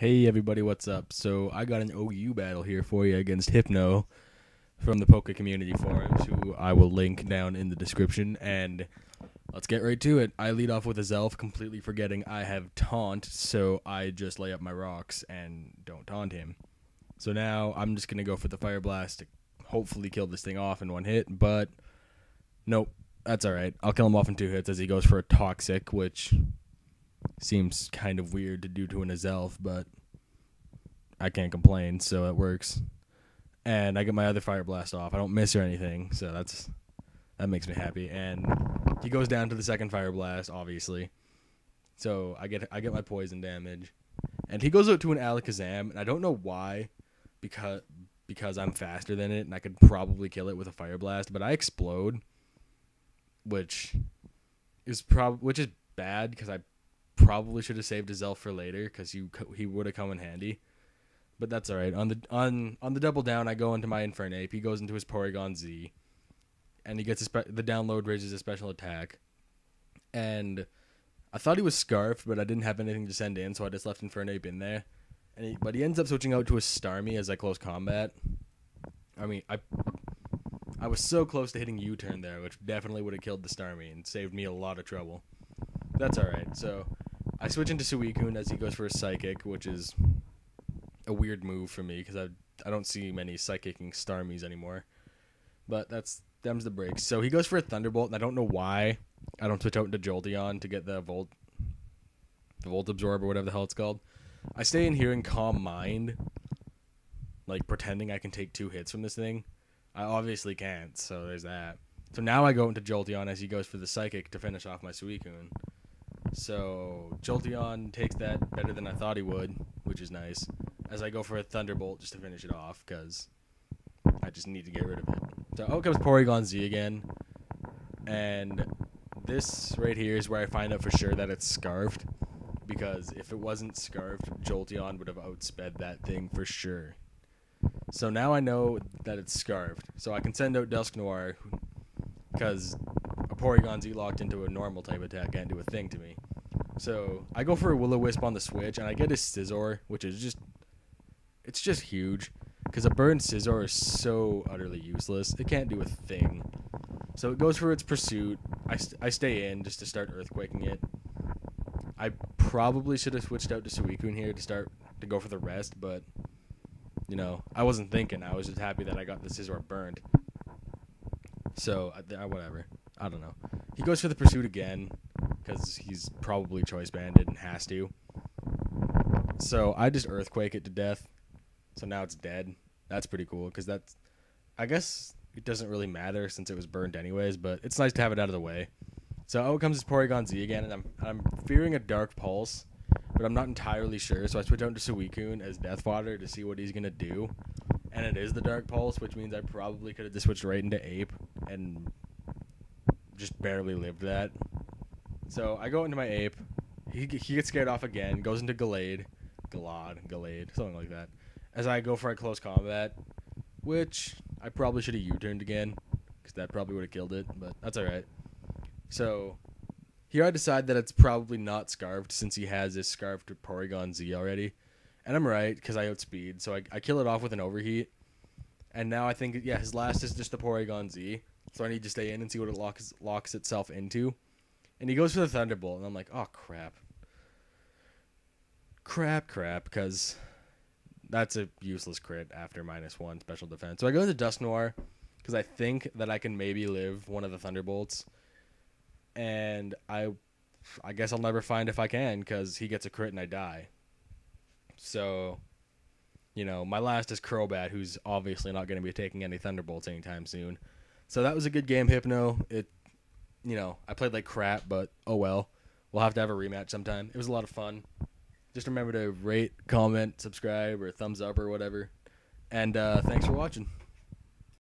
Hey everybody, what's up? So I got an OU battle here for you against Hypno from the Poke Community Forums, who I will link down in the description, and let's get right to it. I lead off with a Zelf, completely forgetting I have Taunt, so I just lay up my rocks and don't taunt him. So now I'm just going to go for the Fire Blast to hopefully kill this thing off in one hit, but nope, that's alright. I'll kill him off in 2 hits as he goes for a Toxic, which seems kind of weird to do to an Azelf, but I can't complain, so it works. And I get my other Fire Blast off. I don't miss or anything, so that makes me happy. And he goes down to the second Fire Blast, obviously. So I get my poison damage. And he goes out to an Alakazam, and I don't know why, because I'm faster than it, and I could probably kill it with a Fire Blast, but I explode, which is bad because I probably should have saved his elf for later because he would have come in handy. But that's all right. On the double down, I go into my Infernape. He goes into his Porygon Z, and he gets the download raises a special attack. And I thought he was Scarfed, but I didn't have anything to send in, so I just left Infernape in there. But he ends up switching out to a Starmie as I close combat. I mean, I was so close to hitting U-turn there, which definitely would have killed the Starmie and saved me a lot of trouble. That's all right. So I switch into Suicune as he goes for a Psychic, which is a weird move for me because I don't see many Psychicking Starmies anymore. But them's the breaks. So he goes for a Thunderbolt, and I don't know why I don't switch out into Jolteon to get the Volt Absorb or whatever the hell it's called. I stay in here in Calm Mind, like pretending I can take 2 hits from this thing. I obviously can't, so there's that. So now I go into Jolteon as he goes for the Psychic to finish off my Suicune. So Jolteon takes that better than I thought he would, which is nice, as I go for a Thunderbolt just to finish it off, because I just need to get rid of it. So out comes Porygon Z again, and this right here is where I find out for sure that it's Scarfed, because if it wasn't Scarfed, Jolteon would have outsped that thing for sure. So now I know that it's Scarfed, so I can send out Dusknoir, because a Porygon Z locked into a normal type attack can't do a thing to me. So I go for a Will-O-Wisp on the switch, and I get a Scizor, which is just huge, because a burned Scizor is so utterly useless. It can't do a thing. So it goes for its Pursuit. I stay in just to start Earthquaking it. I probably should have switched out to Suicune here to go for the rest, but I wasn't thinking. I was just happy that I got the Scizor burned. So whatever. I don't know. He goes for the Pursuit again because he's probably Choice Banded and has to. So I just Earthquake it to death. So now it's dead. That's pretty cool because I guess it doesn't really matter since it was burned anyways, but it's nice to have it out of the way. So out comes this Porygon Z again, and I'm fearing a Dark Pulse, but I'm not entirely sure. So I switch out to Suicune as Death Fodder to see what he's gonna do, and it is the Dark Pulse, which means I probably could have just switched right into Ape and just barely lived that. So I go into my Ape. He gets scared off again, goes into Gallade, something like that. As I go for a close combat, which I probably should have U-turned again, because that probably would have killed it, but that's alright. So here I decide that it's probably not Scarfed since he has this Scarfed Porygon Z already. And I'm right, because I outspeed, so I kill it off with an Overheat. And now I think, yeah, his last is just the Porygon Z, so I need to stay in and see what it locks itself into. And he goes for the Thunderbolt, and I'm like, oh, crap. Crap, because that's a useless crit after -1 special defense. So I go into Dusknoir, because I think that I can maybe live one of the Thunderbolts. And I guess I'll never find if I can, because he gets a crit and I die. So, my last is Crobat, who's obviously not going to be taking any Thunderbolts anytime soon. So that was a good game, Hypno. I played like crap, but oh well. We'll have to have a rematch sometime. It was a lot of fun. Just remember to rate, comment, subscribe, or thumbs up or whatever. And thanks for watching.